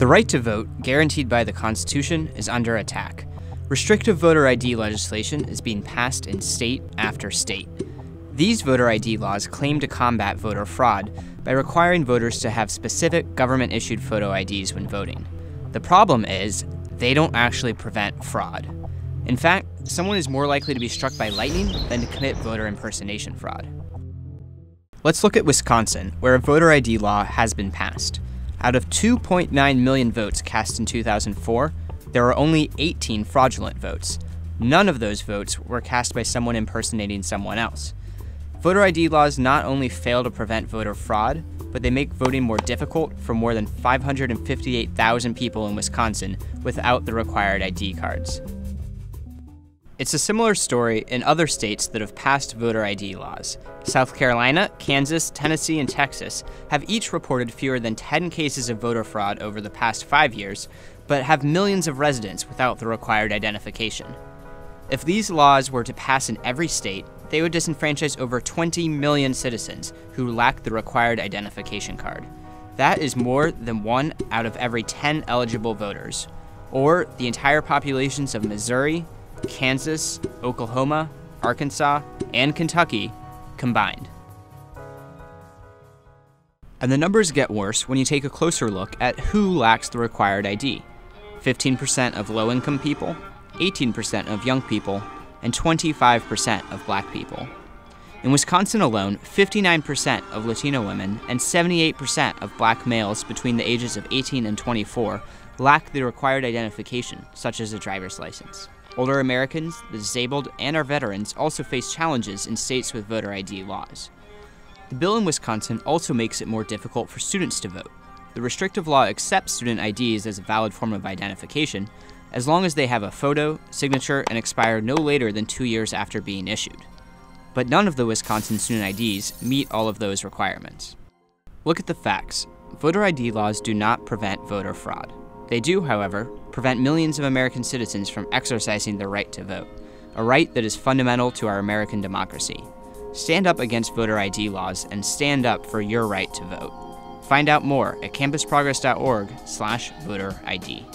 The right to vote, guaranteed by the Constitution, is under attack. Restrictive voter ID legislation is being passed in state after state. These voter ID laws claim to combat voter fraud by requiring voters to have specific government-issued photo IDs when voting. The problem is, they don't actually prevent fraud. In fact, someone is more likely to be struck by lightning than to commit voter impersonation fraud. Let's look at Wisconsin, where a voter ID law has been passed. Out of 2.9 million votes cast in 2004, there are only 18 fraudulent votes. None of those votes were cast by someone impersonating someone else. Voter ID laws not only fail to prevent voter fraud, but they make voting more difficult for more than 558,000 people in Wisconsin without the required ID cards. It's a similar story in other states that have passed voter ID laws. South Carolina, Kansas, Tennessee, and Texas have each reported fewer than 10 cases of voter fraud over the past 5 years, but have millions of residents without the required identification. If these laws were to pass in every state, they would disenfranchise over 20 million citizens who lack the required identification card. That is more than 1 out of every 10 eligible voters, or the entire populations of Missouri, Kansas, Oklahoma, Arkansas, and Kentucky combined. And the numbers get worse when you take a closer look at who lacks the required ID. 15% of low-income people, 18% of young people, and 25% of black people. In Wisconsin alone, 59% of Latino women and 78% of black males between the ages of 18 and 24 lack the required identification, such as a driver's license. Older Americans, the disabled, and our veterans also face challenges in states with voter ID laws. The bill in Wisconsin also makes it more difficult for students to vote. The restrictive law accepts student IDs as a valid form of identification, as long as they have a photo, signature, and expire no later than 2 years after being issued. But none of the Wisconsin student IDs meet all of those requirements. Look at the facts. Voter ID laws do not prevent voter fraud. They do, however, prevent millions of American citizens from exercising their right to vote, a right that is fundamental to our American democracy. Stand up against voter ID laws and stand up for your right to vote. Find out more at campusprogress.org/voter ID.